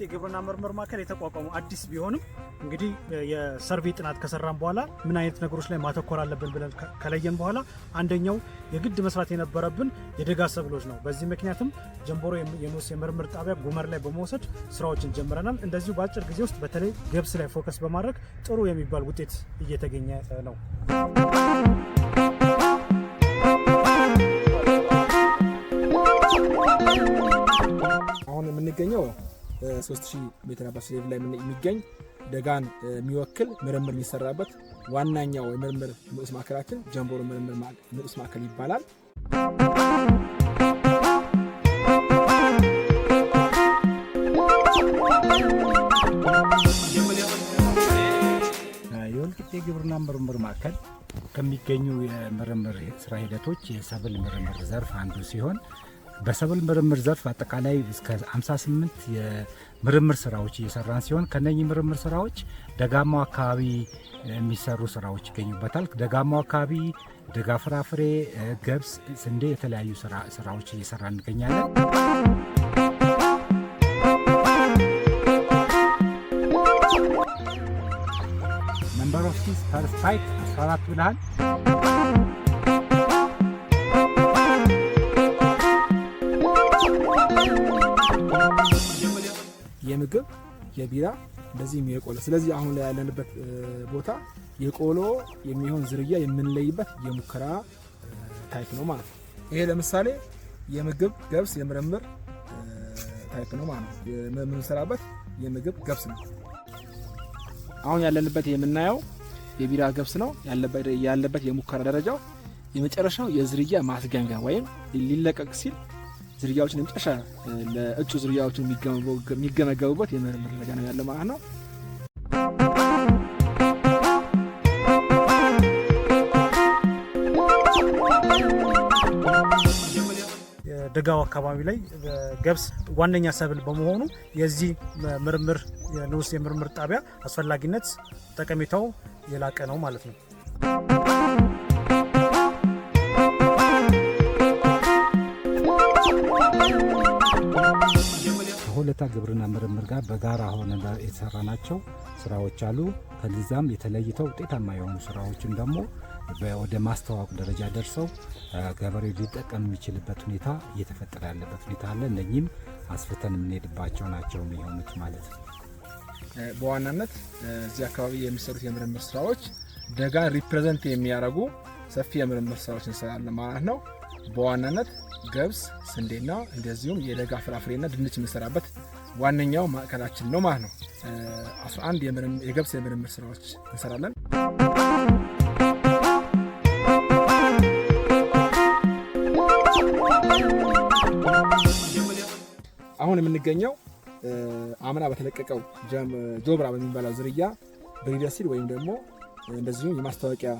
የወልቂጤ ግብርና ምርምር ማዕከል የተቋቋመው አዲስ ቢሆንም እንግዲህ የሰርቬይ ጥናት ከሰራን በኋላ ምን አይነት ነገሮች ላይ ማተኮር አለብን ብለን ከለየን በኋላ አንደኛው የግድ መስራት የነበረብን የደጋ ሰብሎች ነው። በዚህ ምክንያትም ጀንቦሮ የኑስ የምርምር ጣቢያ ጉመር ላይ በመውሰድ ስራዎችን ጀምረናል። እንደዚሁ በአጭር ጊዜ ውስጥ በተለይ ገብስ ላይ ፎከስ በማድረግ ጥሩ የሚባል ውጤት እየተገኘ ነው። አሁን የምንገኘው 3000 ሜትር አባስ ሌቭል ላይ የሚገኝ ደጋን የሚወክል ምርምር የሚሰራበት ዋናኛው የምርምር ንዑስ ማዕከላችን ጀንቦሮ ምርምር ንዑስ ማዕከል ይባላል። የወልቂጤ ግብርና ምርምር ማዕከል ከሚገኙ የምርምር ስራ ሂደቶች የሰብል ምርምር ዘርፍ አንዱ ሲሆን በሰብል ምርምር ዘርፍ አጠቃላይ እስከ 58 የምርምር ስራዎች እየሰራን ሲሆን ከነኚህ ምርምር ስራዎች ደጋማው አካባቢ የሚሰሩ ስራዎች ይገኙበታል። ደጋማው አካባቢ ደጋ ፍራፍሬ፣ ገብስ፣ ስንዴ የተለያዩ ስራዎች እየሰራን እንገኛለን። ነምበር ኦፍ ሲስ ፐር ሳይት 14 ብለሃል። የምግብ የቢራ እንደዚህ የቆሎ ስለዚህ አሁን ላይ ያለንበት ቦታ የቆሎ የሚሆን ዝርያ የምንለይበት የሙከራ ታይፕ ነው ማለት ነው። ይሄ ለምሳሌ የምግብ ገብስ የምርምር ታይፕ ነው ማለት ነው። የምንሰራበት የምግብ ገብስ ነው። አሁን ያለንበት የምናየው የቢራ ገብስ ነው። ያለበት የሙከራ ደረጃው የመጨረሻው የዝርያ ማስገንገያ ወይም ሊለቀቅ ሲል ዝርያዎችን መጨረሻ ለእጩ ዝርያዎችን የሚገመገቡበት የምርምር ደረጃ ነው ያለው ማለት ነው። ደጋው አካባቢ ላይ ገብስ ዋነኛ ሰብል በመሆኑ የዚህ ምርምር የንዑስ የምርምር ጣቢያ አስፈላጊነት ጠቀሜታው የላቀ ነው ማለት ነው። ከሆለታ ግብርና ምርምር ጋር በጋራ ሆነ የተሰራናቸው ስራዎች አሉ። ከዚያም የተለይተው ውጤታማ የሆኑ ስራዎችን ደግሞ ወደ ማስተዋወቅ ደረጃ ደርሰው ገበሬው ሊጠቀም የሚችልበት ሁኔታ እየተፈጠረ ያለበት ሁኔታ አለ። እነኚህም አስፍተን የምንሄድባቸው ናቸው የሚሆኑት ማለት ነው። በዋናነት እዚህ አካባቢ የሚሰሩት የምርምር ስራዎች ደጋን ሪፕሬዘንት የሚያደርጉ ሰፊ የምርምር ስራዎች እንሰራለን ማለት ነው። በዋናነት ገብስ፣ ስንዴና እንደዚሁም የደጋ ፍራፍሬና ድንች የምንሰራበት ዋነኛው ማዕከላችን ነው ማለት ነው። 11 የገብስ የምርምር ስራዎች እንሰራለን። አሁን የምንገኘው አምና በተለቀቀው ጆብራ በሚባለው ዝርያ ብሪደር ሲድ ወይም ደግሞ እንደዚሁም የማስታወቂያ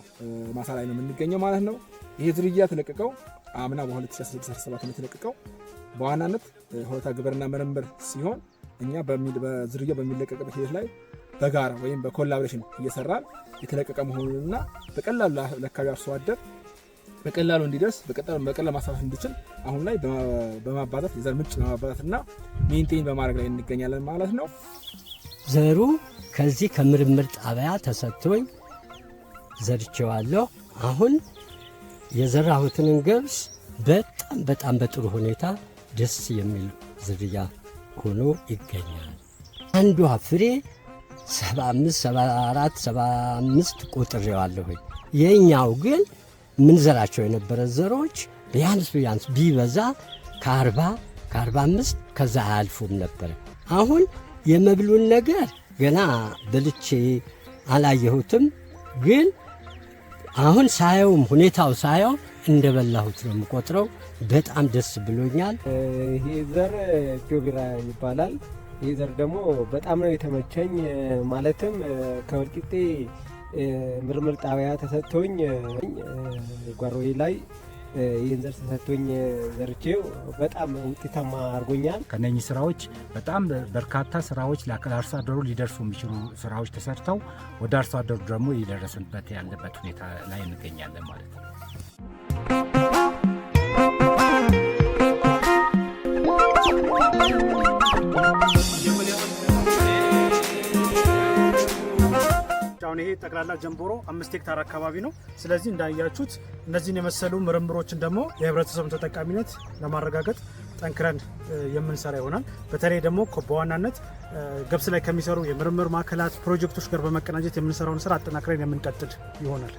ማሳ ላይ ነው የምንገኘው ማለት ነው። ይሄ ዝርያ ተለቀቀው አምና በ2016/17 ነው የተለቀቀው። በዋናነት ሆለታ ግብርና ምርምር ሲሆን እኛ በዝርያው በሚለቀቅበት ሂደት ላይ በጋራ ወይም በኮላቦሬሽን እየሰራን የተለቀቀ መሆኑንና በቀላሉ ለአካባቢው አርሶ አደር በቀላሉ እንዲደርስ በቀላሉ ማሳፈፍ እንዲችል አሁን ላይ በማባዛት የዘር ምንጭ በማባዛትና ሜንቴን በማድረግ ላይ እንገኛለን ማለት ነው። ዘሩ ከዚህ ከምርምር ጣቢያ ተሰጥቶኝ ዘርቼዋለሁ። አሁን የዘራሁትን ገብስ በጣም በጥሩ ሁኔታ ደስ የሚል ዝርያ ሆኖ ይገኛል። አንዷ ፍሬ 75 74 75 ቆጥሬዋለሁ። የኛው ግን ምን ዘራቸው የነበረ ዘሮች ቢያንስ ቢበዛ ከ40 ከ45 ከዛ አያልፉም ነበር። አሁን የመብሉን ነገር ገና በልቼ አላየሁትም፣ ግን አሁን ሳየውም ሁኔታው ሳየው እንደበላሁት ነው የምቆጥረው። በጣም ደስ ብሎኛል። ይሄ ዘር ጆብራ ይባላል። ይሄ ዘር ደግሞ በጣም ነው የተመቸኝ። ማለትም ከወልቂጤ ምርምር ጣቢያ ተሰጥቶኝ ጓሮዬ ላይ ይህን ዘር ተሰጥቶኝ ዘርቼው በጣም ውጤታማ አድርጎኛል። ከነኚህ ስራዎች በጣም በርካታ ስራዎች ለአርሶ አደሩ ሊደርሱ የሚችሉ ስራዎች ተሰርተው ወደ አርሶ አደሩ ደግሞ ሊደረስበት ያለበት ሁኔታ ላይ እንገኛለን ማለት ነው። Yo me levanto ጠቅላላ ጀንቦሮ 5 ሄክታር አካባቢ ነው። ስለዚህ እንዳያችሁት እነዚህን የመሰሉ ምርምሮችን ደግሞ የህብረተሰቡን ተጠቃሚነት ለማረጋገጥ ጠንክረን የምንሰራ ይሆናል። በተለይ ደግሞ በዋናነት ገብስ ላይ ከሚሰሩ የምርምር ማዕከላት ፕሮጀክቶች ጋር በመቀናጀት የምንሰራውን ስራ አጠናክረን የምንቀጥል ይሆናል።